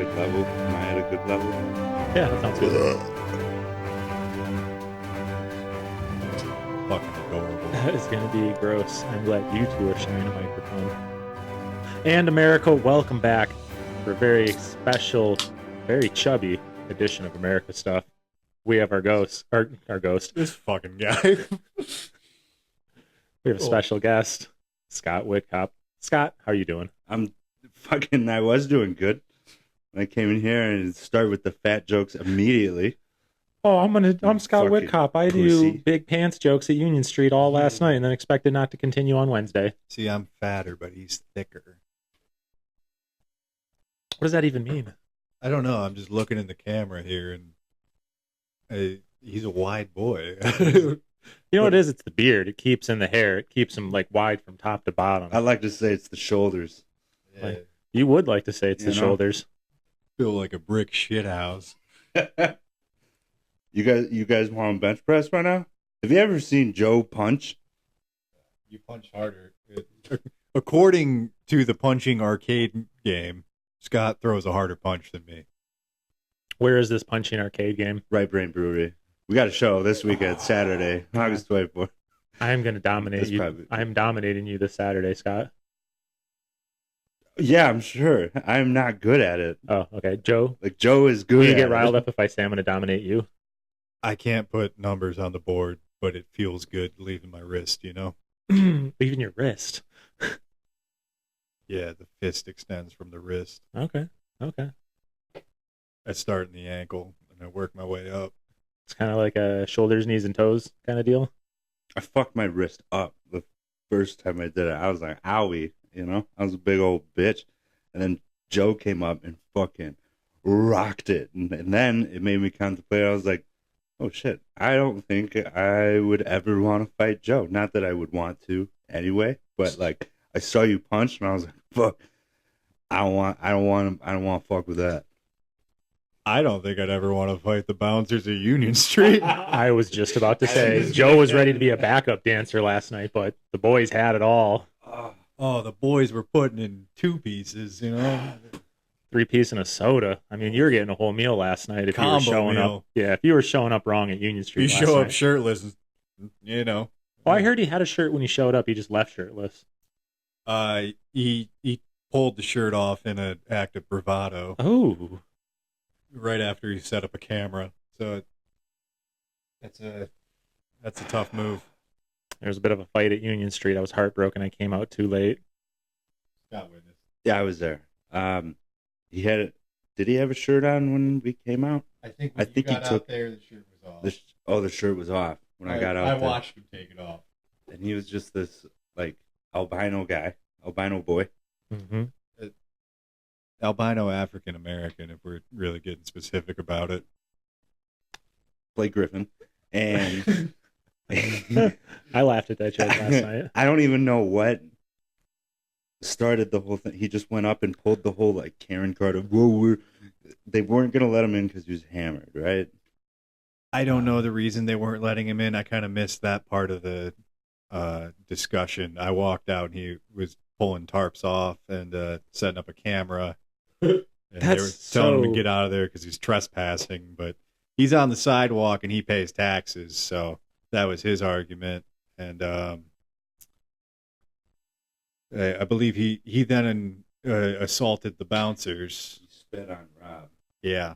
good level? Am I at a good level? Yeah, that sounds good. Fucking adorable. That is going to be gross. I'm glad you two are sharing a microphone. And America, welcome back for a very special, very chubby edition of America Stuff. We have our ghost, our ghost. This fucking guy. We have a special guest, Scott Whitcop. Scott, how are you doing? I was doing good. I came in here and started with the fat jokes immediately. Oh, I'm Scott Fucking Whitcop. I do pussy. big pants jokes at Union Street all last night and then expected not to continue on Wednesday. See, I'm fatter, but he's thicker. What does that even mean? I don't know. I'm just looking in the camera here, and he's a wide boy. You know what it is? It's the beard. It keeps in the hair. It keeps him like wide from top to bottom. I like to say it's the shoulders. Yeah, Like, you would like to say it's the You know? shoulders. feel like a brick shit house. You guys want to bench press right now? Have you ever seen Joe punch? You punch harder. According to the punching arcade game, Scott throws a harder punch than me. Where is this punching arcade game? Right Brain Brewery. We got a show this weekend, Saturday, August 24th. I am going to dominate That's you. probably- I am dominating you this Saturday, Scott. Yeah, I'm sure. I'm not good at it. Oh, okay. Joe, Like Joe is will good. you at get riled it. up if I say I'm going to dominate you? I can't put numbers on the board, but it feels good leaving my wrist, you know? Even your wrist. Yeah, the fist extends from the wrist. Okay. I start in the ankle, and I work my way up. It's kind of like a shoulders, knees, and toes kind of deal. I fucked my wrist up the first time I did it. I was like, owie, you know? I was a big old bitch. And then Joe came up and fucking rocked it. And then it made me contemplate. I was like, oh shit, I don't think I would ever want to fight Joe. Not that I would want to anyway, but like I saw you punch and I was like, fuck, I don't want to fuck with that. I don't think I'd ever want to fight the bouncers at Union Street. I was just about to say, Joe was ready to be a backup dancer last night, but the boys had it all. Oh, the boys were putting in two pieces, you know? 3-piece and a soda. I mean, you were getting a whole meal last night if you were Combo showing meal. up. Yeah, if you were showing up wrong at Union Street You last show up night. shirtless, you know? Well, I heard he had a shirt when he showed up. He just left shirtless. He pulled the shirt off in an act of bravado Oh, right after he set up a camera. So that's a tough move. there was a bit of a fight at Union Street. I was heartbroken. I came out too late. Scott witness. Yeah, I was there. Did he have a shirt on when we came out? I think when I you think he got out took- there, the shirt was off. The shirt was off when I got out I there. watched him take it off. And he was just this like albino boy. Mm-hmm. Albino African American, if we're really getting specific about it. Blake Griffin. And I laughed at that joke last night. I don't even know what started the whole thing. He just went up and pulled the whole like Karen card of, whoa, they weren't going to let him in because he was hammered, right? I don't know the reason they weren't letting him in. I kind of missed that part of the discussion. I walked out and he was pulling tarps off and setting up a camera. And they were telling him to get out of there because he's trespassing. But he's on the sidewalk and he pays taxes. So that was his argument. And I believe he then assaulted the bouncers. He spit on Rob. Yeah.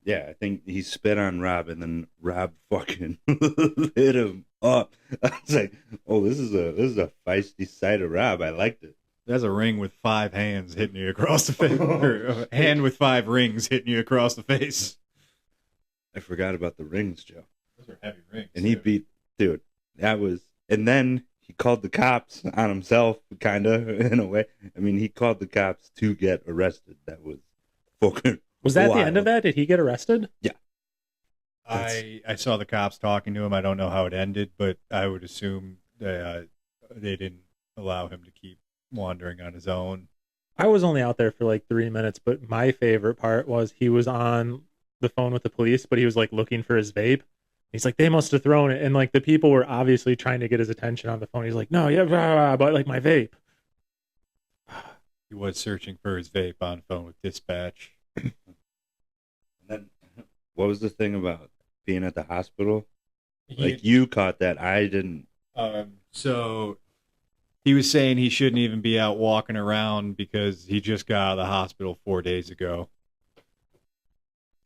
Yeah, I think he spit on Rob, and then Rob fucking lit him up. I was like, "Oh, this is a feisty side of Rob. I liked it." That's a ring with 5 hands hitting you across the face. Or a hand with 5 rings hitting you across the face. I forgot about the rings, Joe. Those are heavy rings. And he beat, dude. That was, and then he called the cops on himself, kind of in a way. I mean, he called the cops to get arrested. That was fucking. Was that the wild. end of that? Did he get arrested? Yeah. I saw the cops talking to him. I don't know how it ended, but I would assume they didn't allow him to keep wandering on his own. I was only out there for like 3 minutes, but my favorite part was he was on the phone with the police, but he was like looking for his vape. He's like, they must have thrown it. And like the people were obviously trying to get his attention on the phone. He's like, no, yeah, blah, blah, but like my vape. He was searching for his vape on phone with dispatch. And then, what was the thing about being at the hospital? Like, you caught that. I didn't. So he was saying he shouldn't even be out walking around because he just got out of the hospital 4 days ago.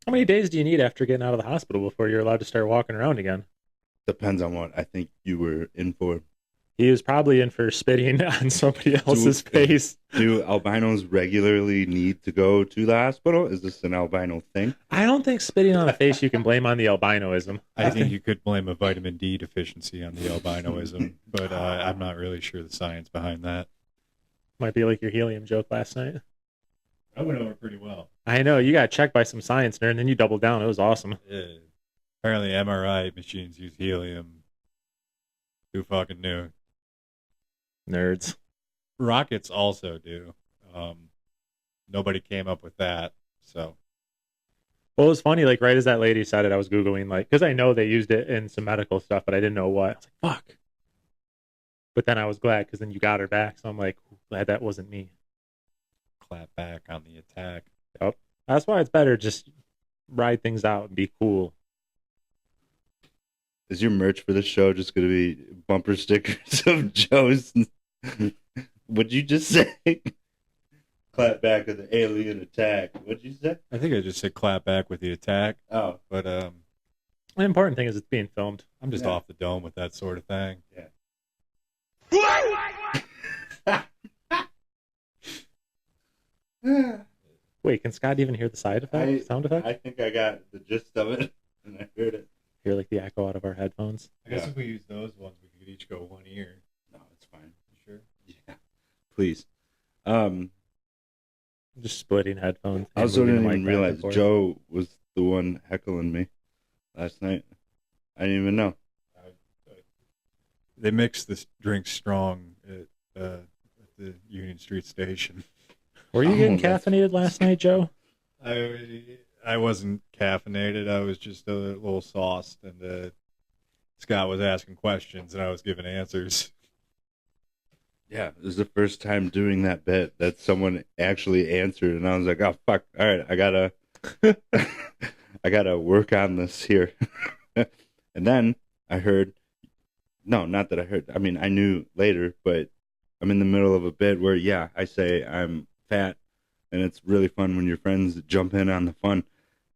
How many days do you need after getting out of the hospital before you're allowed to start walking around again? Depends on what I think you were in for. He was probably in for spitting on somebody else's face. Do albinos regularly need to go to the hospital? Is this an albino thing? I don't think spitting on a face you can blame on the albinoism. I think you could blame a vitamin D deficiency on the albinoism, but I'm not really sure the science behind that. Might be like your helium joke last night. That went over pretty well. I know, you got checked by some science nerd and then you doubled down. It was awesome. Yeah. Apparently MRI machines use helium. Who fucking knew? Nerds. Rockets also do. Nobody came up with that, so. Well, it was funny, like right as that lady said it, I was Googling, like, because I know they used it in some medical stuff, but I didn't know what. I was like, fuck. But then I was glad because then you got her back, so I'm like, glad that wasn't me. Clap back on the attack. Yep. That's why it's better just ride things out and be cool. Is your merch for the show just going to be bumper stickers of Joe's? What'd you just say? Clap back of the alien attack. What'd you say? I think I just said clap back with the attack. Oh. But the important thing is it's being filmed. I'm just off the dome with that sort of thing. Yeah. Wait, can Scott even hear the sound effect? I think I got the gist of it, and I heard it. Hear like the echo out of our headphones. I guess if we use those ones, we could each go one ear. No, it's fine. You sure? Yeah. Please. Just splitting headphones. I also didn't even realize Joe was the one heckling me last night. I didn't even know. They mix this drink strong at the Union Street station. Were you getting caffeinated last night, Joe? I wasn't caffeinated. I was just a little sauced, and Scott was asking questions, and I was giving answers. Yeah, it was the first time doing that bit that someone actually answered, and I was like, "Oh fuck! All right, I gotta work on this here." And then I heard, no, not that I heard. I mean, I knew later, but I'm in the middle of a bit where, yeah, I say I'm fat, and it's really fun when your friends jump in on the fun.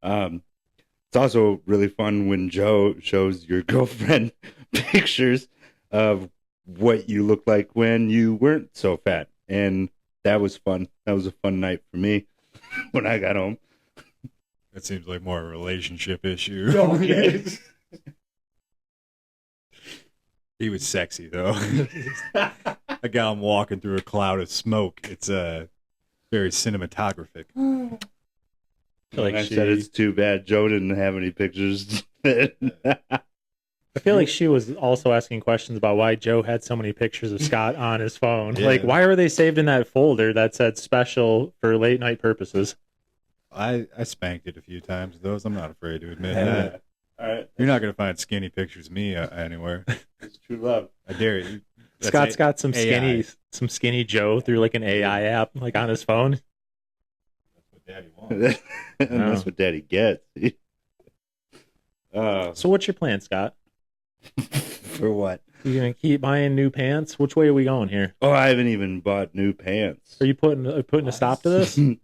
It's also really fun when Joe shows your girlfriend pictures of what you looked like when you weren't so fat, and that was fun. That was a fun night for me when I got home. That seems like more a relationship issue. Okay. He was sexy though. I got him walking through a cloud of smoke. It's very cinematographic. Like I said it's too bad Joe didn't have any pictures. I feel like she was also asking questions about why Joe had so many pictures of Scott on his phone. Yeah. Like, why were they saved in that folder that said special for late night purposes? I spanked it a few times. Those I'm not afraid to admit that. All right. You're not going to find skinny pictures of me anywhere. It's true love. I dare you. Scott's got some AI. skinny Joe through like an AI app, like on his phone. That's what Daddy wants. And that's what Daddy gets. So what's your plan, Scott? For what? You gonna keep buying new pants? Which way are we going here? Oh, I haven't even bought new pants. Are you putting a stop to this? You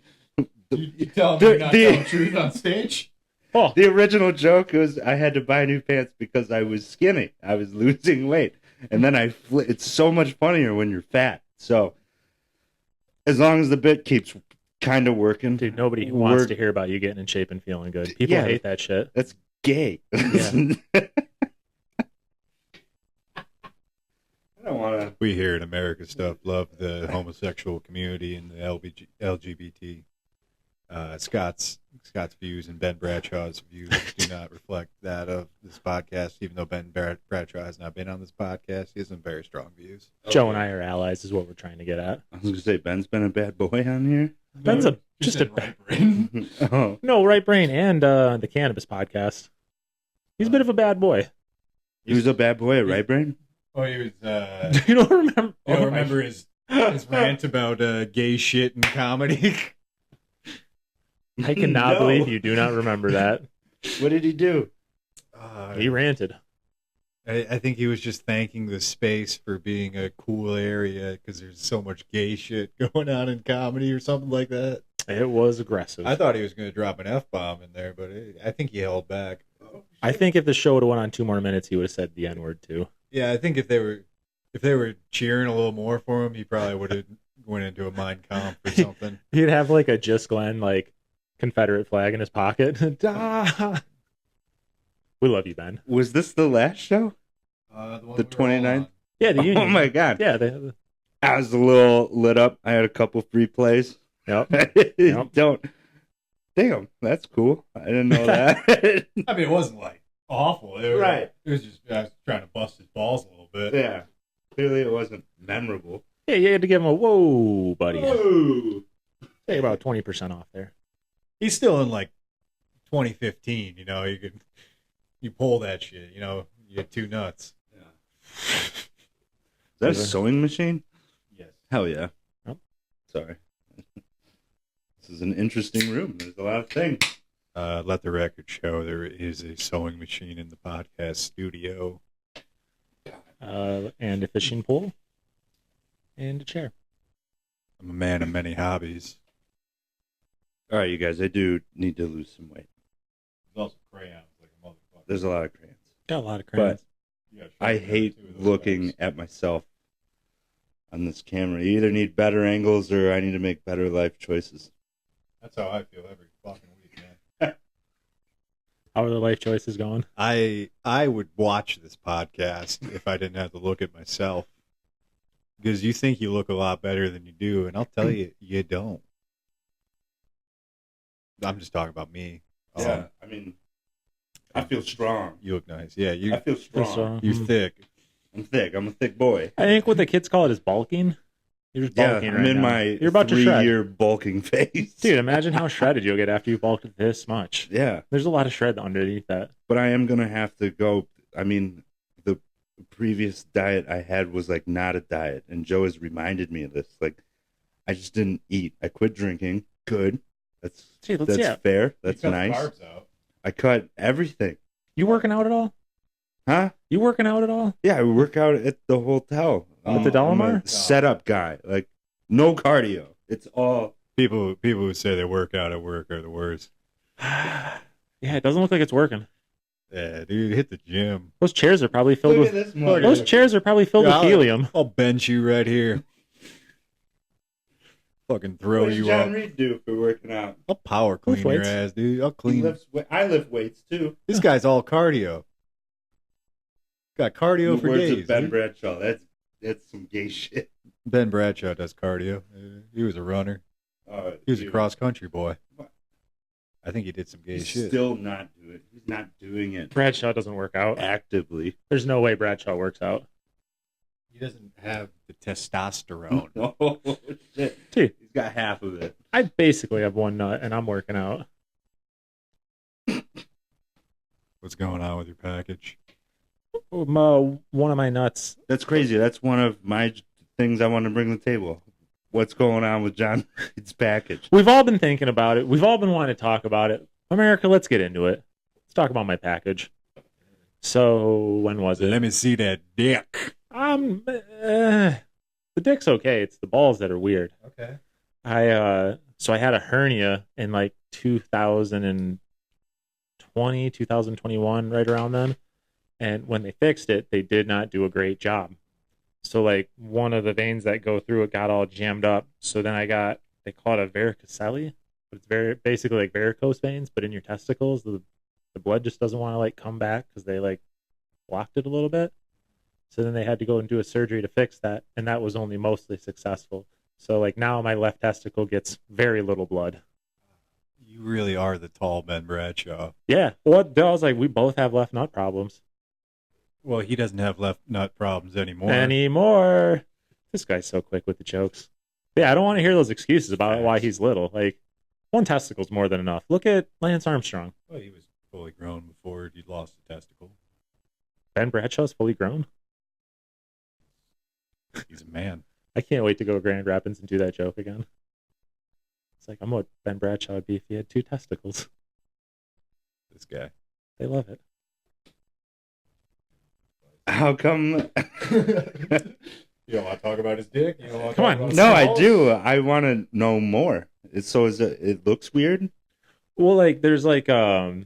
tell me you're not telling the truth on stage? Oh, The original joke was I had to buy new pants because I was skinny. I was losing weight. And then it's so much funnier when you're fat. So as long as the bit keeps kind of working. dude, nobody wants to hear about you getting in shape and feeling good. People hate that shit. That's gay. Yeah. I don't want to. We here in America stuff love the homosexual community and the LGBT. Scott's views and Ben Bradshaw's views do not reflect that of this podcast. Even though Ben Bradshaw has not been on this podcast, he has some very strong views. Joe and I are allies, is what we're trying to get at. I was going to say, Ben's been a bad boy on here. Ben's just a right brain. Oh. no right brain and the cannabis podcast. He's a bit of a bad boy. He was a bad boy at Right Brain? Oh, he was. You don't remember? I don't remember his His rant about gay shit and comedy. I cannot No. believe you do not remember that. What did he do? He ranted. I think he was just thanking the space for being a cool area because there's so much gay shit going on in comedy or something like that. It was aggressive. I thought he was going to drop an F-bomb in there, but I think he held back. I think if the show would have went on 2 more minutes, he would have said the N-word too. Yeah, I think if they were cheering a little more for him, he probably would have went into a Mein Kampf or something. He'd have like a Just Glenn like Confederate flag in his pocket. Da! We love you, Ben. Was this the last show? The 29th? Yeah, the union. Oh my god. Yeah, they, I was a little lit up. I had a couple free plays. yep. Don't. Damn, that's cool. I didn't know that. I mean, it wasn't like awful. Right. It was just I was trying to bust his balls a little bit. Yeah. Clearly it wasn't memorable. Yeah, you had to give him a whoa, buddy. Whoa. Say about 20% off there. He's still in like 2015. You know, you pull that shit. You know, you get 2 nuts. Is that a sewing machine? Yes. Hell yeah. Yep. Sorry. This is an interesting room. There's a lot of things. Let the record show there is a sewing machine in the podcast studio. And a fishing pole. And a chair. I'm a man of many hobbies. All right, you guys, I do need to lose some weight. There's also crayons like a motherfucker. There's a lot of crayons. Got a lot of crayons. I hate looking at myself on this camera. You either need better angles or I need to make better life choices. That's how I feel every fucking week, man. How are the life choices going? I would watch this podcast if I didn't have to look at myself. Because you think you look a lot better than you do, and I'll tell you, you don't. I'm just talking about me. Yeah, I mean, I feel strong. You look nice. Yeah, I feel strong. So, you're thick. I'm thick. I'm a thick boy. I think what the kids call it is bulking. You're just Yeah, bulking I'm right in now. my You're about to shred. 3-year bulking phase. Dude, imagine how shredded you'll get after you bulk this much. Yeah, There's a lot of shred underneath that. but I am going to have to go. I mean, the previous diet I had was like not a diet. And Joe has reminded me of this. Like, I just didn't eat. I quit drinking. Good. That's fair. That's nice. Carbs out. I cut everything. You working out at all? Huh? You working out at all? Yeah, I work out at the hotel. At the Dolomar? I'm a setup guy. Like, no cardio. It's all... People who say they work out at work are the worst. Yeah, it doesn't look like it's working. Yeah, dude, hit the gym. Those chairs are probably filled Look at with this mother- those chairs are probably filled with helium. I'll bench you right here. Fucking throw What does you John up. Reed do for working out? I'll power clean Lift your weights. ass, dude. I'll clean. I lift weights, too. This guy's all cardio. Got cardio The for words days. of Ben dude. Bradshaw. That's some gay shit. Ben Bradshaw does cardio. He was a runner. He was a cross country boy. What? I think he did some gay He's shit. still not doing it. He's not doing it Bradshaw doesn't work out. actively. There's no way Bradshaw works out. He doesn't have the testosterone. Oh, shit. Dude, He's got half of it. I basically have one nut and I'm working out. What's going on with your package? One of my nuts. That's crazy. That's one of my things I want to bring to the table. What's going on with John Reed's package? We've all been thinking about it. We've all been wanting to talk about it. America, let's get into it. Let's talk about my package. So, when was it? Let me see that dick. The dick's okay. It's the balls that are weird. Okay. So I had a hernia in like 2020, 2021, right around then. And when they fixed it, they did not do a great job. So like one of the veins that go through it got all jammed up. So then they call it a varicocele, but it's basically like varicose veins, but in your testicles, the blood just doesn't want to like come back because they like blocked it a little bit. So then they had to go and do a surgery to fix that, and that was only mostly successful. So like now my left testicle gets very little blood. You really are the tall Ben Bradshaw. Yeah. Well, I was like, we both have left nut problems. Well, he doesn't have left nut problems anymore. Anymore. This guy's so quick with the jokes. Yeah, I don't want to hear those excuses about why he's little. Like, one testicle's more than enough. Look at Lance Armstrong. Well, he was fully grown before he lost a testicle. Ben Bradshaw's fully grown. He's a man. I can't wait to go to Grand Rapids and do that joke again. It's like, I'm what Ben Bradshaw would be if he had 2 testicles. This guy. They love it. How come? You don't want to talk about his dick? You don't want to Come talk on. about his No, I balls? do. I want to know more. So is it? It looks weird. Well, like there's like It's a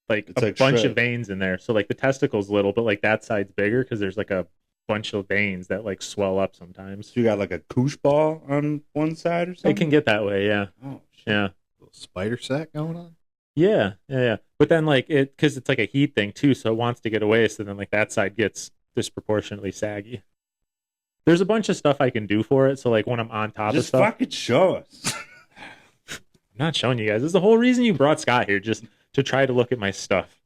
like bunch shred. of veins in there. So like the testicle's little, but like that side's bigger because there's like a bunch of veins that like swell up sometimes. So you got like a koosh ball on one side or something. It can get that way, yeah. Oh shit. Yeah. Little spider sack going on. Yeah. But then like because it's like a heat thing too, so it wants to get away. So then like that side gets disproportionately saggy. There's a bunch of stuff I can do for it. So like when I'm on top of Just stuff, fucking show us. I'm not showing you guys. This is the whole reason you brought Scott here, just to try to look at my stuff.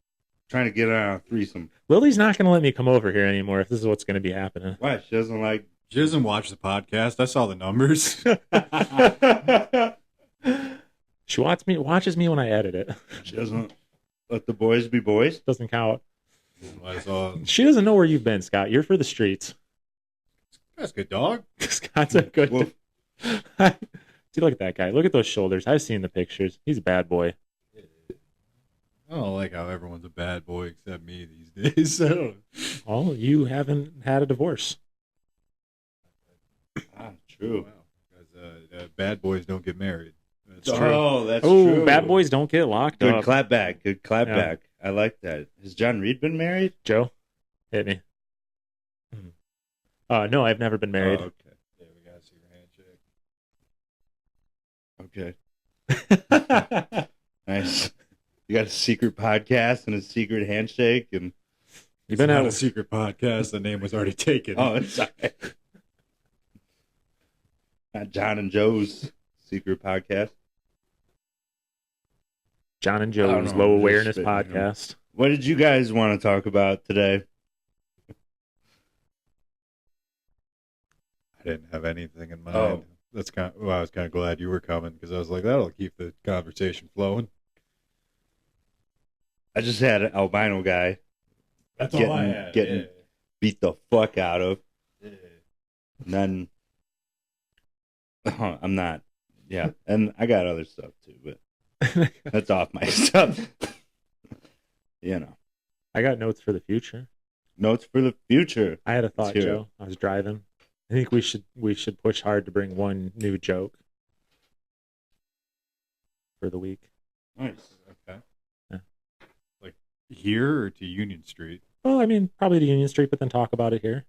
Trying to get on a threesome. Lily's not going to let me come over here anymore if this is what's going to be happening. Why? She doesn't like. She doesn't watch the podcast. I saw the numbers. She watches me when I edit it. She doesn't let the boys be boys. Doesn't count. I saw. She doesn't know where you've been, Scott. You're for the streets. That's a good dog. Scott's a good. Well, See, look at that guy. Look at those shoulders. I've seen the pictures. He's a bad boy. I don't like how everyone's a bad boy except me these days. I don't. Well, you haven't had a divorce. true. Because bad boys don't get married. That's true. Oh, that's Oh, true. bad boys don't get locked Good up. clap back. Good clap Yeah. back. I like that. Has John Reed been married? Joe, hit me. No, I've never been married. Oh, Yeah, we gotta see your handshake. okay. Nice. You got a secret podcast and a secret handshake and You've been It's not out. a secret podcast. The name was already taken. oh, it's sorry. Not John and Joe's secret podcast. John and I don't Joe's know, Low I'm just Awareness spitting, Podcast. What did you guys want to talk about today? I didn't have anything in mind. Oh. That's kind. Well, I was kind of glad you were coming because I was like, that'll keep the conversation flowing. I just had an albino guy That's getting beat the fuck out of. Yeah. And then I'm not. Yeah. And I got other stuff too, but that's off my stuff. You know. I got notes for the future. Notes for the future. I had a thought, Let's hear Joe. I was driving. I think we should push hard to bring one new joke for the week. Nice. Okay. Yeah. Like here or to Union Street? Well, I mean, probably to Union Street, but then talk about it here.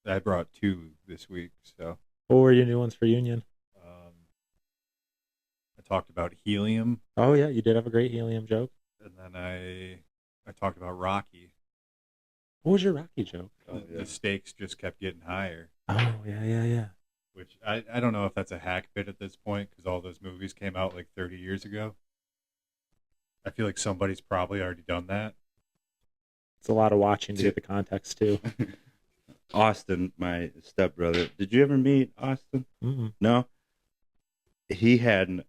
I brought 2 this week, so What were your new ones for Union? I talked about helium, Oh yeah, you did have a great helium joke. and then I talked about Rocky. What was your Rocky joke? Oh, yeah. The stakes just kept getting higher, Oh yeah. which I don't know if that's a hack bit at this point because all those movies came out like 30 years ago. I feel like somebody's probably already done that. It's a lot of watching to get the context too. Austin, my stepbrother. Did you ever meet Austin? Mm-mm. No. He had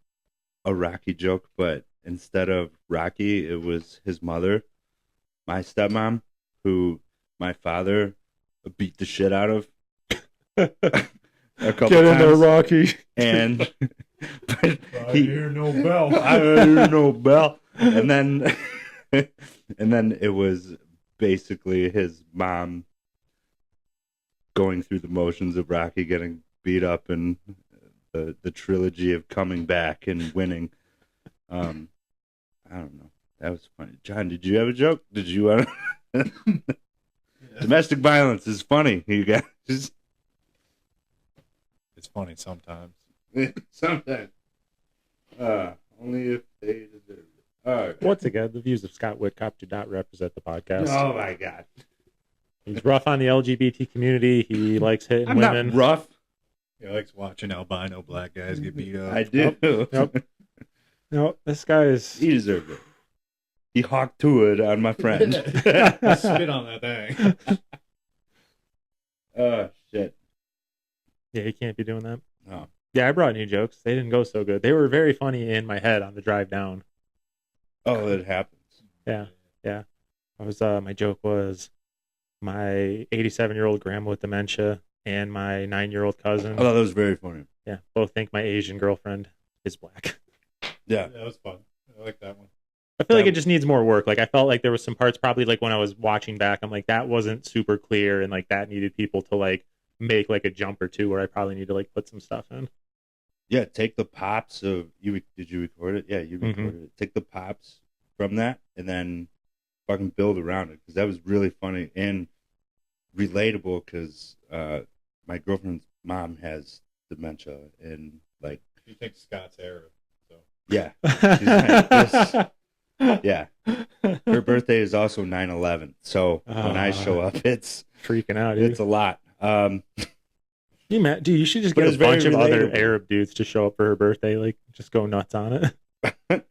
a Rocky joke, but instead of Rocky, it was his mother, my stepmom, who my father beat the shit out of a couple times. Rocky. And but I hear no bell. I hear no bell. And then it was basically his mom going through the motions of Rocky getting beat up and the trilogy of coming back and winning. I don't know. That was funny. John, did you have a joke? Did you want to... Domestic violence is funny, you guys. It's funny sometimes. Sometimes. Only if they deserve it. All right. Once again, the views of Scott Whitcop do not represent the podcast. Oh my God. He's rough on the LGBT community. He likes hitting I'm women. not rough. He likes watching albino black guys get beat up. I do. Yep. No, this guy is. He deserved it. He hawked to it on my friend. Spit on that thing. Oh, shit. Yeah, he can't be doing that. No. Yeah, I brought new jokes. They didn't go so good. They were very funny in my head on the drive down. Oh, it happens. Yeah. I was my joke was my 87-year-old grandma with dementia and my 9-year-old cousin. I thought that was very funny. Yeah, both think my Asian girlfriend is black. Yeah. That was fun. I like that one. I feel like it just needs more work. Like I felt like there was some parts probably like when I was watching back, I'm like that wasn't super clear, and like that needed people to like make like a jump or two where I probably need to like put some stuff in. Yeah, take the pops of you. Did you record it? Yeah, you recorded it. Take the pops from that and then fucking build around it because that was really funny and relatable. Because my girlfriend's mom has dementia and like You think Scott's Arab? So yeah, she's like, yeah. Her birthday is also 9/11. So when I show up, it's freaking out. Dude. it's a lot. Dude, you should just But get a it's very bunch of other relatable. Arab dudes to show up for her birthday. Like, just go nuts on it.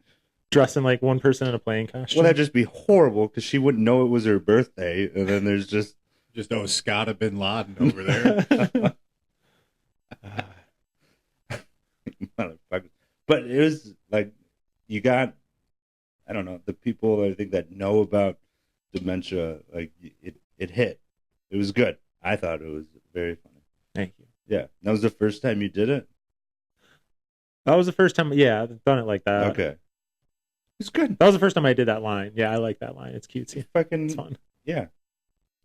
Dressing like one person in a playing costume. Well, that'd just be horrible because she wouldn't know it was her birthday, and then there's just know Scott bin Laden over there. motherfuckers. But it was like you got, I don't know, the people I think that know about dementia, like it hit. It was good. I thought it was very funny. Thank you. Yeah, that was the first time you did it. That was the first time. Yeah, I've done it like that. Okay, it's good. That was the first time I did that line. Yeah, I like that line. It's cutesy. Fucking It's fun. yeah.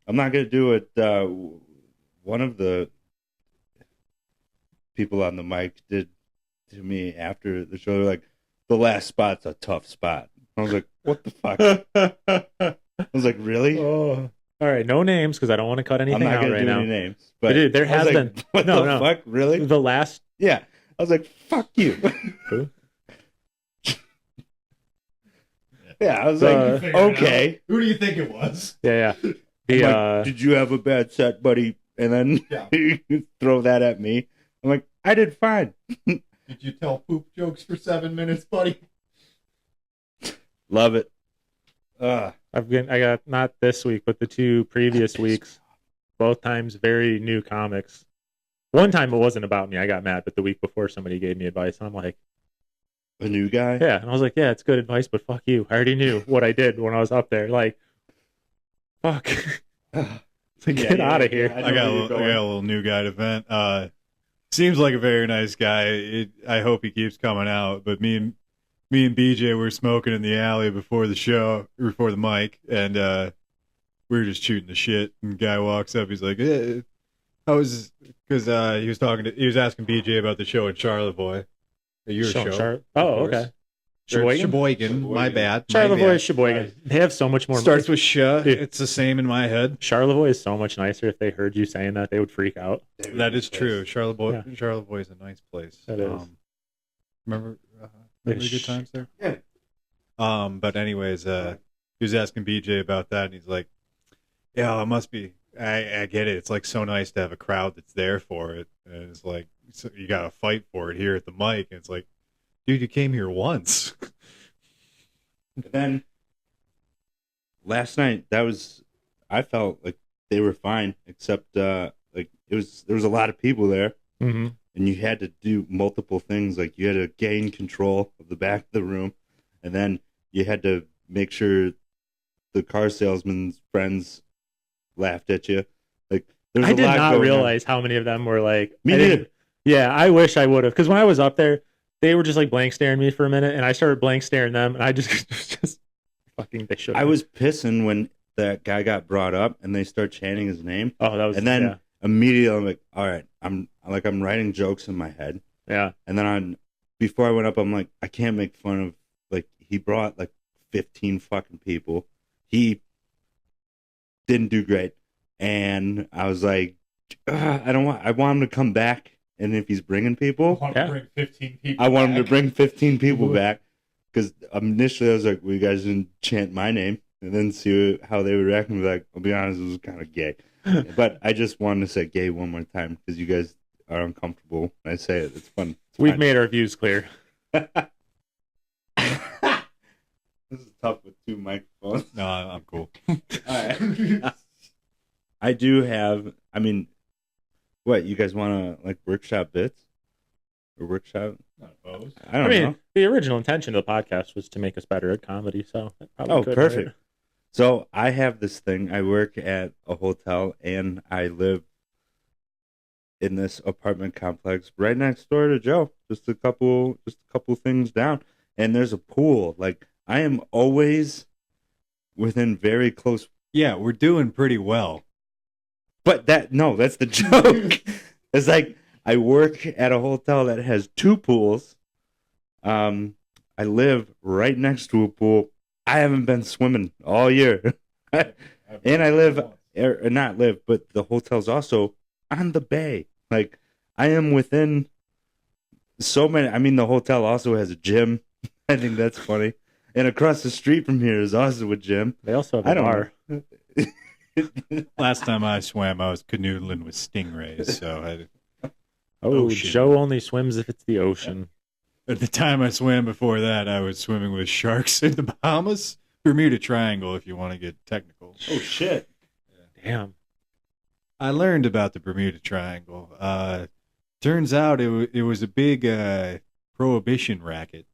I'm not gonna do it. One of the people on the mic did to me after the show. They're like, the last spot's a tough spot. I was like, what the fuck? I was like, really? Oh. All right, no names because I don't want to cut anything I'm not out gonna right do now. any names, but Dude, there I was has like, been. What No, the no. fuck? Really? The last. Yeah. I was like, fuck you. Who? Yeah, I was like, okay. Who do you think it was? Yeah. I'm The like, did you have a bad set, buddy? And then you throw that at me. I'm like, I did fine. Did you tell poop jokes for 7 minutes, buddy? Love it. I got not this week, but the 2 previous weeks, both times very new comics. One time it wasn't about me. I got mad, but the week before somebody gave me advice, and I'm like, A new guy? yeah, and I was like, yeah, it's good advice, but fuck you. I already knew what I did when I was up there. Like, fuck. Get out of here. I got a little new guy event. Seems like a very nice guy. I hope he keeps coming out. But me and BJ were smoking in the alley before the show, before the mic, and we were just shooting the shit. And the guy walks up. He's like, "How was?" Because he was asking BJ about the show at Charlevoix. Your show. Oh, okay. Sheboygan. My bad. Charlevoix is Sheboygan. They have so much more. Starts with sh. Dude. It's the same in my head. Charlevoix is so much nicer. If they heard you saying that, they would freak out. That is true. Charlevoix. Yeah. Charlevoix is a nice place. It is. Remember the good times there? Yeah. But anyways, he was asking BJ about that, and he's like, "Yeah, it must be. I get it. It's like so nice to have a crowd that's there for it, and it's like so you got to fight for it here at the mic. And it's like, dude, you came here once." And then last night, I felt like they were fine, except like there was a lot of people there, Mm-hmm. and you had to do multiple things. Like you had to gain control of the back of the room, and then you had to make sure the car salesman's friends laughed at you. Like there's I a did lot not going realize how many of them were like. Me I didn't- neither. Yeah, I wish I would have. Because when I was up there, they were just like blank staring me for a minute, and I started blank staring them, and I just fucking they shook. I me. was pissing when that guy got brought up, and they start chanting his name, Oh, that was. and then yeah. immediately I'm like, all right, I'm writing jokes in my head. Yeah. And then before I went up, I'm like, I can't make fun of, like, he brought like 15 fucking people. He didn't do great. And I was like, I want him to come back. And if he's bringing people, Yeah. Bring 15 people. I want him to bring 15 people back. Because initially I was like, well, you guys didn't chant my name. And then see how they would react. And be like, I'll be honest, it was kind of gay. But I just wanted to say gay one more time because you guys are uncomfortable when I say it. It's fun. It's We've fine. made our views clear. This is tough with 2 microphones. No, I'm cool. All right. I do have. I mean, what you guys want to like workshop bits or workshop? Not opposed. I don't I mean, know. the original intention of the podcast was to make us better at comedy, so that probably Oh, could, perfect. right? So I have this thing. I work at a hotel and I live in this apartment complex right next door to Joe. Just a couple things down. And there's a pool. Like I am always within very close. Yeah, we're doing pretty well. But that's the joke. It's like I work at a hotel that has two pools. I live right next to a pool. I haven't been swimming all year. And I live, or not live, but the hotel's also on the bay. Like, I am within so many. I mean, the hotel also has a gym. I think that's funny. And across the street from here is also a gym. They also have I a don't bar. know. Last time I swam, I was canoodling with stingrays. So Oh, Ocean. Joe only swims if it's the ocean. at the time I swam before that, I was swimming with sharks in the Bahamas. Bermuda Triangle, if you want to get technical. Oh, shit. Damn. I learned about the Bermuda Triangle. Turns out it was a big prohibition racket.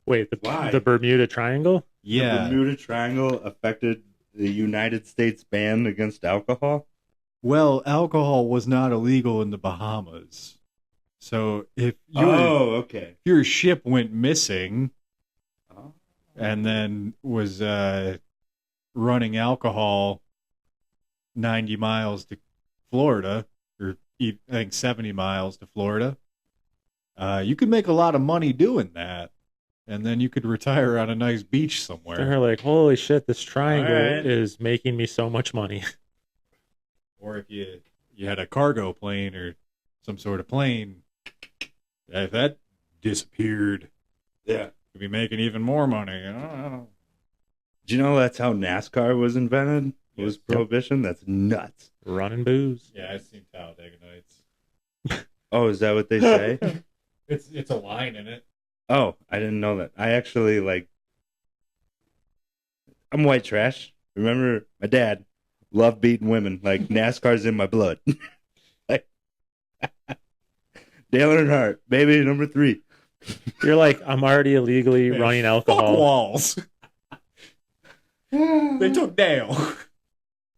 Wait, Why? the Bermuda Triangle? Yeah. The Bermuda Triangle affected the United States ban against alcohol. Well, alcohol was not illegal in the Bahamas. So if Okay. your ship went missing Oh. and then was running alcohol 90 miles to Florida, or I think 70 miles to Florida, you could make a lot of money doing that. And then you could retire on a nice beach somewhere. They're like, holy shit, this triangle Alright. is making me so much money. Or if you had a cargo plane or some sort of plane, if that disappeared, Yeah. you'd be making even more money. I don't know. Do you know that's how NASCAR was invented? It was Yes. prohibition? That's nuts. Running booze. Yeah, I've seen Talladega Nights. Oh, is that what they say? It's a line in it. Oh, I didn't know that. I actually I'm white trash. Remember, my dad loved beating women. Like NASCAR's in my blood. Like Dale Earnhardt, baby number 3. You're like, I'm already illegally running Fuck alcohol. walls. They took Dale.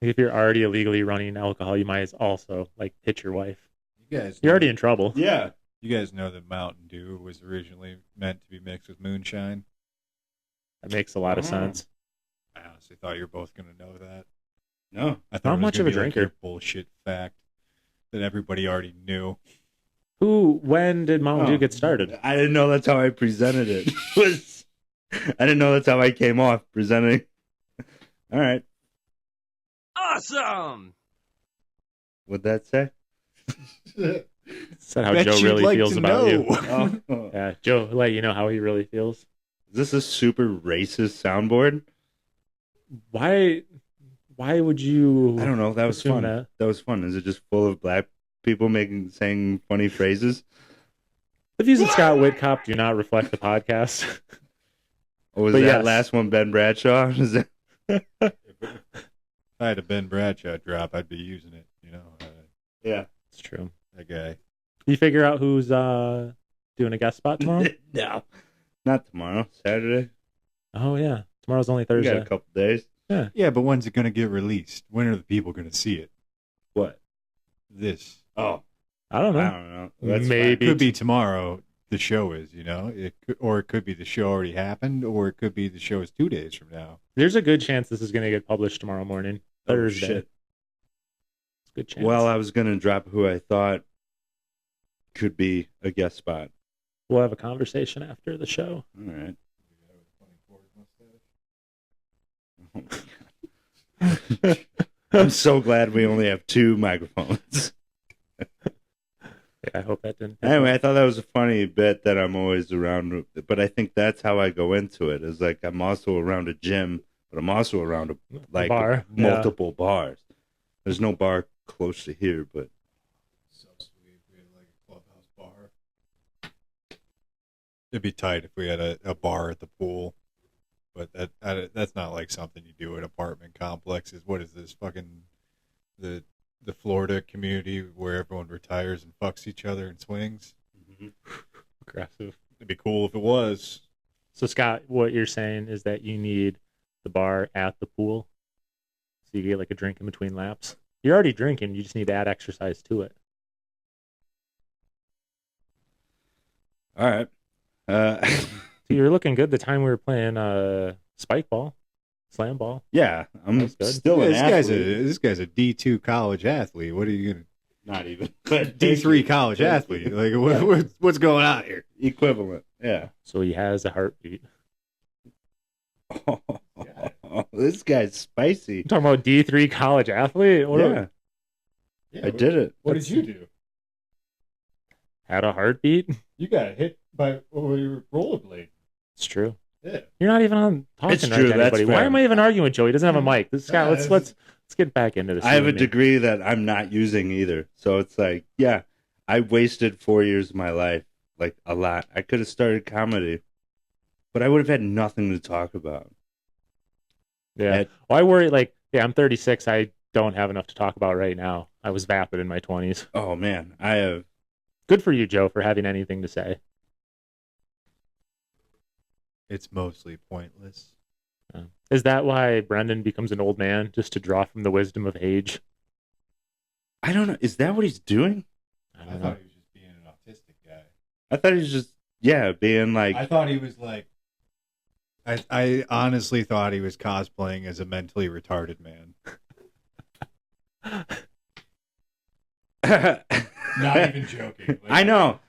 If you're already illegally running alcohol, you might as also like hit your wife. You guys, You're already in trouble. Yeah. You guys know that Mountain Dew was originally meant to be mixed with moonshine. That makes a lot of Oh. sense. I honestly thought you were both going to know that. No. I thought Not it was much gonna of a be like drinker. your bullshit fact that everybody already knew. When did Mountain Dew get started? I didn't know that's how I presented it. I didn't know that's how I came off presenting. All right. Awesome! What'd that say? Is that how Bet Joe you'd really like feels to about you? know. Oh. Yeah, Joe, let you know how he really feels. Is this a super racist soundboard? Why would you? I don't know. That was assume fun. that? That was fun. Is it just full of black people saying funny phrases? The views of Scott Whitcop do not reflect the podcast. Or was But that yes. last one Ben Bradshaw? Is that... If I had a Ben Bradshaw drop, I'd be using it. You know, Yeah. It's true. that guy. You figure out who's doing a guest spot tomorrow? No. Not tomorrow. Saturday. Oh yeah, tomorrow's only We Thursday. got a couple days. Yeah, but when's it going to get released? When are the people going to see it? What? This. Oh, I don't know. I don't know. That's Maybe. It could be tomorrow. The show is, you know, or it could be the show already happened, or it could be the show is 2 days from now. There's a good chance this is going to get published tomorrow morning, Oh, Thursday. shit. It's a good chance. Well, I was gonna drop who I thought could be a guest spot. We'll have a conversation after the show. All right. I'm so glad we only have 2 microphones. Yeah, I hope that didn't. Anyway, I thought that was a funny bit that I'm always around, but I think that's how I go into it. Is like I'm also around a gym, but I'm also around a bar. multiple bars. There's no bar close to here, but So sweet. We had like a clubhouse bar. It'd be tight if we had a bar at the pool, but that's not like something you do at apartment complexes. What is this fucking the Florida community where everyone retires and fucks each other and swings? Aggressive. It'd be cool if it was. So Scott, what you're saying is that you need the bar at the pool, so you get like a drink in between laps. You're already drinking. You just need to add exercise to it. All right. So you were looking good the time we were playing spike ball, slam ball. Yeah, That I'm was good. still an athlete. This guy's a D2 college athlete. What are you gonna Not even. But D3 college athlete? Like what's going on here? Equivalent. Yeah. So he has a heartbeat. Oh, this guy's spicy. I'm talking about D3 college athlete. I did it. What did you do? Had a heartbeat. You got hit by your rollerblade. It's true. Yeah. You're not even on talking It's to true, that's anybody. Why fair. am I even arguing with Joe? He doesn't have a mic. This guy. Yeah, Let's get back into this. I have you a and me. degree that I'm not using either. So it's like, yeah, I wasted 4 years of my life, like a lot. I could have started comedy, but I would have had nothing to talk about. Yeah. Well, I worry. Like, yeah, I'm 36. I don't have enough to talk about right now. I was vapid in my 20s. Oh man, I have. Good for you, Joe, for having anything to say. It's mostly pointless. Is that why Brendan becomes an old man, just to draw from the wisdom of age? I don't know. Is that what he's doing? I don't know. he was just being an autistic guy. I thought he was just, being like. I thought he was like. I honestly thought he was cosplaying as a mentally retarded man. Not even joking. Like, I know.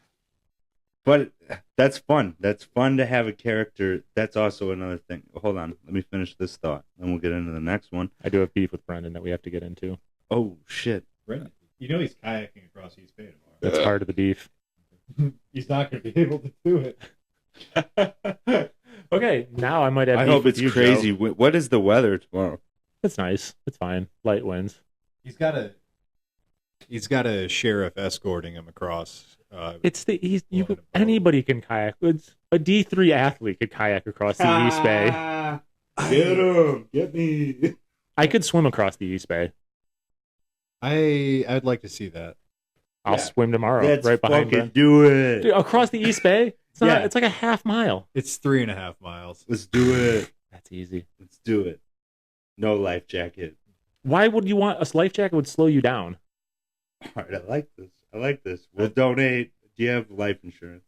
But that's fun. That's fun to have a character. That's also another thing. Hold on. Let me finish this thought. Then we'll get into the next one. I do have beef with Brendan that we have to get into. Oh, shit. Brendan, you know he's kayaking across East Bay tomorrow. That's part of the beef. He's not going to be able to do it. Okay, now I might have. I beef hope with it's you, crazy. Joe. What is the weather tomorrow? It's nice. It's fine. Light winds. He's got a sheriff escorting him across. It's the East. Well, in a boat. Anybody can kayak. It's a D3 athlete could kayak across the East Bay. Get him. Get me. I could swim across the East Bay. I'd like to see that. I'll Yeah. swim tomorrow, Let's right behind fucking Brendan. do it. Dude, across the East Bay? It's not. Yeah. It's like a half mile. It's 3.5 miles. Let's do it. That's easy. Let's do it. No life jacket. Why would you want a life jacket? Would slow you down. All right, I like this. We'll donate. Do you have life insurance?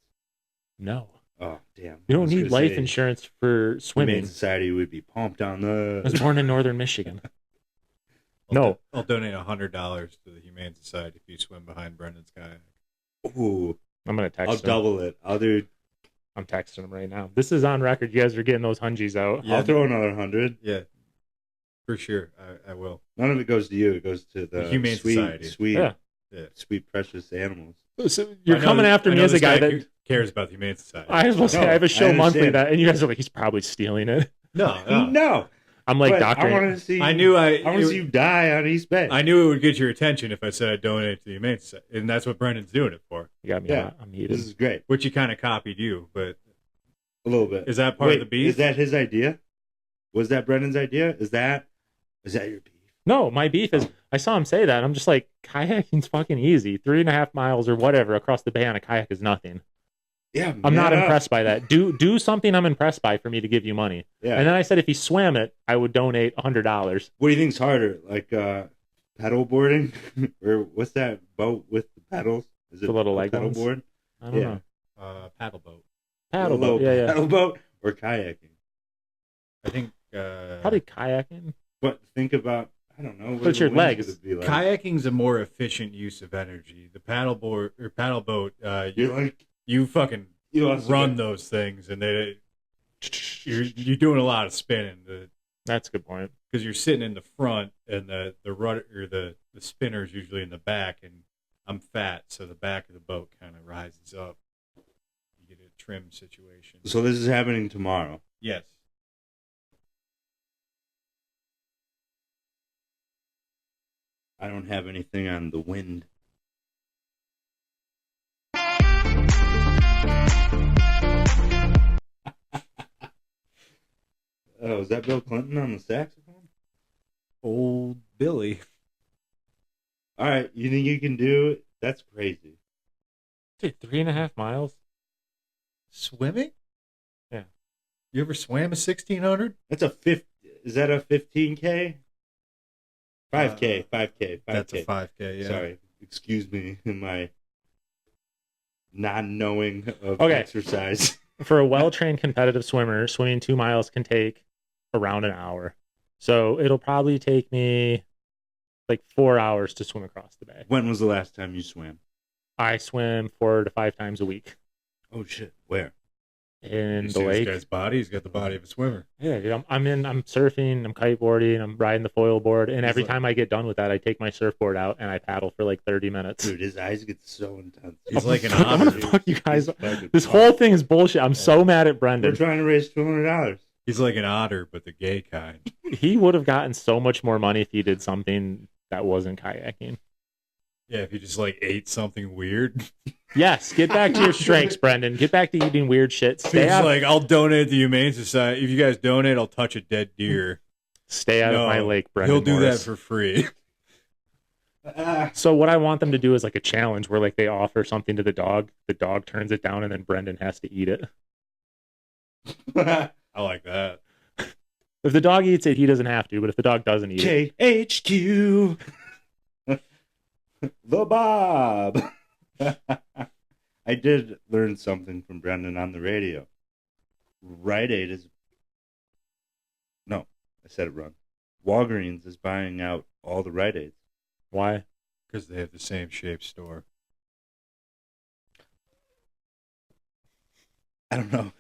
No, Oh, damn. you I don't was need gonna life say, insurance for Humane swimming. Society would be pumped on I was that. born in northern Michigan. I'll No. I'll donate $100 to the Humane Society if you swim behind Brendan's kayak. Ooh, I'm gonna text I'll him. double it. I'll do. I'm texting him right now. This is on record. You guys are getting those hungies out. Yeah. I'll throw another 100. Yeah, for sure. I will. None of it goes to you. It goes to the Humane sweet, Society. sweet, Yeah. sweet, precious animals. So you're I know coming that- after I me know as a this guy that cares about the Humane Society. I was supposed to say I have a No, show I monthly understand. that, and you guys are like, he's probably stealing it. No, No, I'm like, but doctor. I want to see. I knew I want to see you die on East Bay. I knew it would get your attention if I said I donate to the Humane Society, and that's what Brendan's doing it for. You got me. Yeah. I'm This heated. is great. Which he kind of copied you, but A little bit. is that part Wait, of the beef? Is that his idea? Was that Brendan's idea? Is that your beef? No, my beef is I saw him say that. I'm just like, kayaking's fucking easy. 3.5 miles or whatever across the bay on a kayak is nothing. Yeah, I'm not man up. impressed by that. Do something I'm impressed by for me to give you money. Yeah. And then I said if he swam it, I would donate $100. What do you think's harder, like pedal boarding, or what's that boat with the pedals? Is it The little a leg pedal ones? board? I don't Yeah. know. Paddle boat. Paddle A little boat. Yeah. Pedal boat or kayaking? I think Probably kayaking. But think about, I don't know. But it's your legs. kayaking's a more efficient use of energy. The paddle board or paddle boat, You're like you fucking you also run get- those things, and you're doing a lot of spinning That's a good point. because you're sitting in the front, and the rudder or the spinner's usually in the back, and I'm fat, so the back of the boat kind of rises up. You get a trim situation. So this is happening tomorrow. Yes. I don't have anything on the wind. Oh, is that Bill Clinton on the saxophone? Old Billy. All right, you think you can do it? That's crazy. Dude, 3.5 miles? Swimming? Yeah. You ever swam a 1600? That's a 50. Is that a 15K? 5K, 5K, 5K. That's a 5K, yeah. Sorry, excuse me. non-knowing of Okay. exercise. For a well-trained competitive swimmer, swimming 2 miles can take around an hour. So it'll probably take me like 4 hours to swim across the bay. When was the last time you swam? I swim 4 to 5 times a week Oh shit! Where? in You the see lake. this guy's body? He's got the body of a swimmer. Yeah, dude, I'm surfing, I'm kiteboarding, I'm riding the foil board, and every like- time I get done with that, I take my surfboard out and I paddle for like 30 minutes. Dude, his eyes get so intense. He's like an I'm gonna otter. fuck you guys. He's fucking This fucked. whole thing is bullshit. I'm so mad at We're Brendan. trying to raise $200. He's like an otter, but the gay kind. He would have gotten so much more money if he did something that wasn't kayaking. Yeah, if you just like ate something weird. Yes, get back to your strengths, Brendan. Get back to eating weird shit. He's Stay out, like, I'll donate to the Humane Society. If you guys donate, I'll touch a dead deer. stay out of my lake, Brendan. He'll do Morris. that for free. So what I want them to do is like a challenge where like they offer something to the dog turns it down, and then Brendan has to eat it. I like that. If the dog eats it, he doesn't have to. But if the dog doesn't eat it, KHQ. The Bob. I did learn something from Brendan on the radio. Rite Aid is... No, I said it wrong. Walgreens is buying out all the Rite Aids. why? Because they have the same shaped store. I don't know.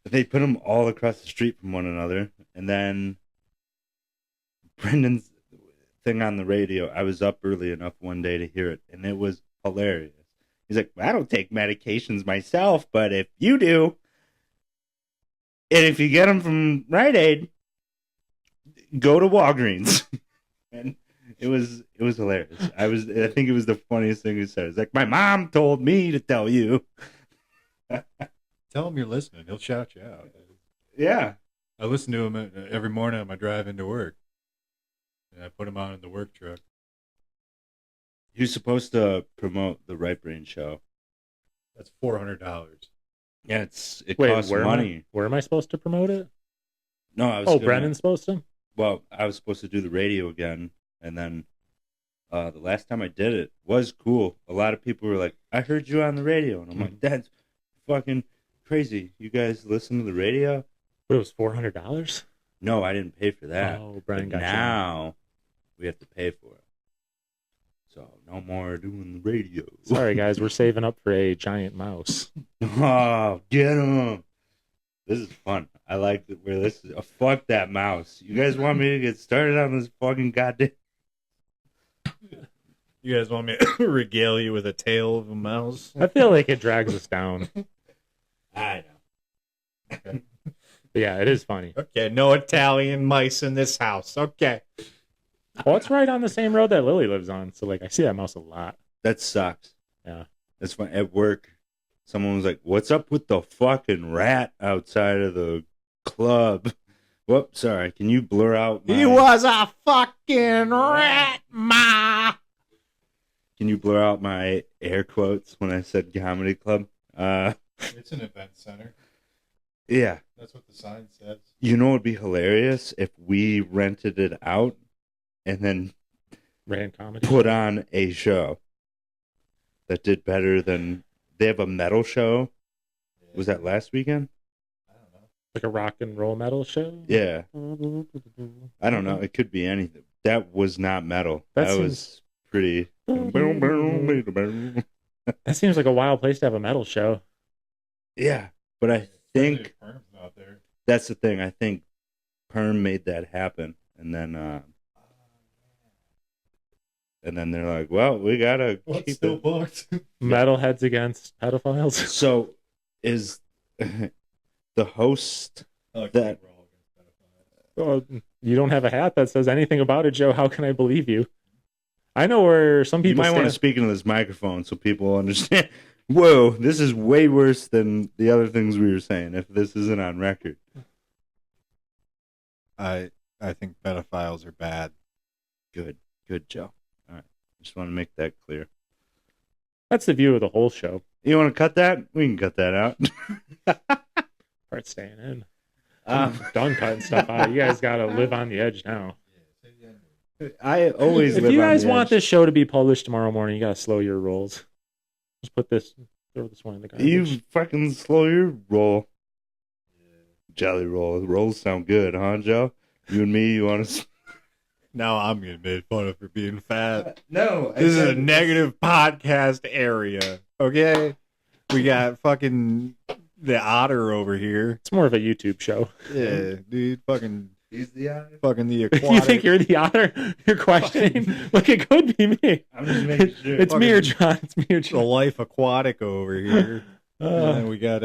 They put them all across the street from one another. And then Brendan's thing on the radio, I was up early enough one day to hear it, and it was hilarious. He's like, I don't take medications myself, but if you do, and if you get them from Rite Aid, go to Walgreens. And it was hilarious. I think it was the funniest thing he said. It's like, my mom told me to tell you. Tell him you're listening. He'll shout you out. Yeah. I listen to him every morning on my drive into work. And I put him on in the work truck. He was supposed to promote the Right Brain show. That's $400. Yeah, it Wait, costs money. Where am I supposed to promote it? No, I was. Brendan's supposed to. Well, I was supposed to do the radio again, and then the last time I did it was cool. A lot of people were like, "I heard you on the radio," and I'm like, "That's fucking crazy. You guys listen to the radio?" But it was $400. No, I didn't pay for that. Oh, Brendan But got you. now we have to pay for it. So no more doing the radio. Sorry, guys, we're saving up for a giant mouse. Oh, get him. This is fun. I like where this is. Oh, fuck that mouse. You guys want me to get started on this fucking goddamn... You guys want me to regale you with a tale of a mouse? I feel like it drags us down. I know. But yeah, it is funny. Okay, no Italian mice in this house. Okay. Well, it's right on the same road that Lily lives on, so like I see that mouse a lot. That sucks. Yeah. That's fun. At work, someone was like, "What's up with the fucking rat outside of the club?" Whoops, sorry. Can you blur out my... He was a fucking rat, ma. Can you blur out my air quotes when I said comedy club? It's an event center. Yeah. That's what the sign says. You know what would be hilarious if we rented it out and then Rand comedy. put on a show that did better than... They have a metal show. Was that last weekend? I don't know. Like a rock and roll metal show? Yeah. I don't know. It could be anything. That was not metal. That That was pretty... That seems like a wild place to have a metal show. Yeah, but I think Perm's not there. that's the thing. I think Perm made that happen, and then they're like, "Well, we gotta What's keep still it." booked? Metalheads against pedophiles. So, is the host that? Oh, you don't have a hat that says anything about it, Joe. How can I believe you? I know where some You people might want to speak into this microphone so people understand. Whoa, this is way worse than the other things we were saying. If this isn't on record, I think pedophiles are bad. good, Joe. All right, just want to make that clear. That's the view of the whole show. You want to cut that? We can cut that out. Part staying in. I'm done cutting stuff out. You guys got to live on the edge now. I always If live you on guys the want edge. this show to be published tomorrow morning, you got to slow your rolls. Just put this Throw this one in the garbage. You fucking slow your roll. Jelly roll. Rolls sound good, huh, Joe? You and me, you want to... Now I'm getting made fun of for being fat. No. This is a negative podcast area, okay? We got fucking the otter over here. It's more of a YouTube show. Yeah, dude, fucking... He's the otter. Fucking the aquatic. You think you're the otter? You're questioning? Look, it could be me. I'm just making sure. It's me or John. It's me or the John. life aquatic over here. And then we got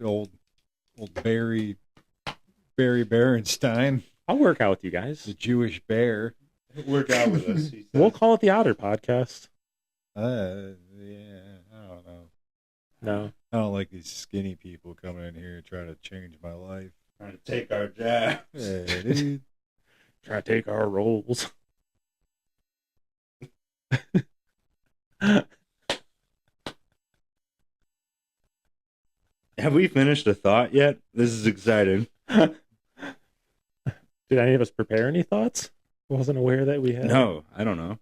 old Barry Berenstein, I'll work out with you guys. the Jewish bear. Work out with us. He We'll said. call it the Otter Podcast. Yeah, I don't know. No. I don't like these skinny people coming in here and trying to change my life. Trying to take our jabs. Yeah, dude. Try to take our roles. Have we finished a thought yet? This is exciting. Did any of us prepare any thoughts? Wasn't aware that we had. No, I don't know.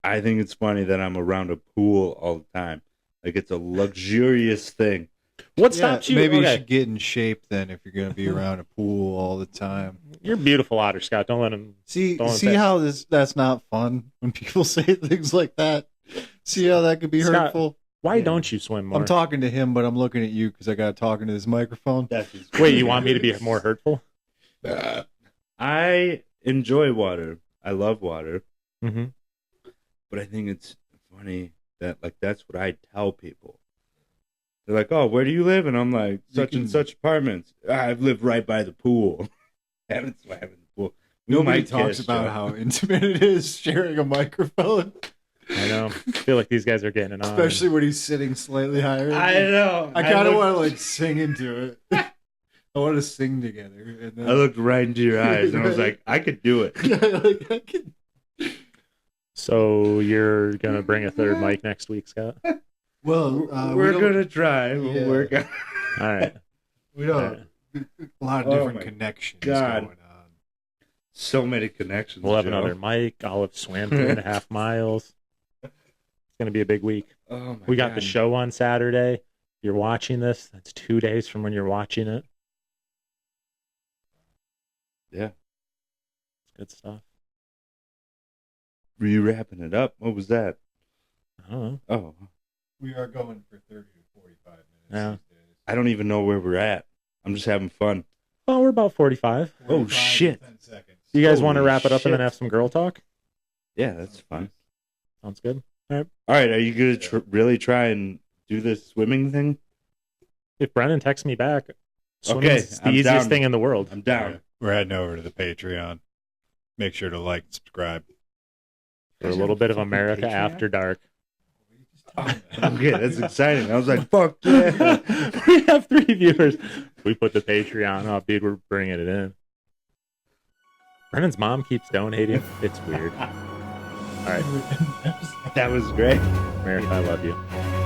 I think it's funny that I'm around a pool all the time. Like, it's a luxurious thing. What stops you? Maybe you Okay. should get in shape then if you're going to be around a pool all the time. You're beautiful, Otter Scott. Don't let him. See Don't say- how that's not fun when people say things like that? See how that could be Scott, hurtful? Why Yeah. don't you swim more? I'm talking to him, but I'm looking at you because I got talking to this microphone. That's just Wait, you want me to be more hurtful? I enjoy water. I love water. Mm-hmm. But I think it's funny that, like, that's what I tell people. They're like, "Oh, where do you live?" And I'm like, "Such and such apartments." I've lived right by the pool. Haven't swam in the pool. Nobody might talks kiss, about Joe. how intimate it is sharing a microphone, I know. I feel like these guys are getting it on. especially when he's sitting slightly higher. I know. I kind of looked- want to like sing into it. I want to sing together. And then... I looked right into your eyes and I was like, I could do it. like, I can... So you're gonna bring a third mic next week, Scott? Well, We're we gonna try. We'll Yeah. work out. All right. We don't. All right. A lot of Oh different my connections God. going on. So many connections. We'll have Joe. another mic. I'll have swam 3.5 miles. It's gonna be a big week. Oh my We got God. the show on Saturday. You're watching this. That's 2 days from when you're watching it. Yeah. It's good stuff. Were you wrapping it up? What was that? I don't know. Oh, We are going for 30 to 45 minutes. Yeah. these days. I don't even know where we're at. I'm just having fun. Well, we're about 45. 45 to shit. 10 seconds. You guys want to Holy wrap it up and then shit. have some girl talk? Yeah, that's fun. Sounds good. All right, are you gonna really try and do this swimming thing? If Brennan texts me back, swimming's Okay, the I'm easiest down. thing in the world. I'm down. We're heading over to the Patreon. Make sure to like and subscribe. For a little bit of America Patreon? After Dark. Okay, that's exciting. I was like, fuck yeah. We have 3 viewers. We put the Patreon up, dude. We're bringing it in. Brennan's mom keeps donating. It's weird. All right, That was great. America, I love you.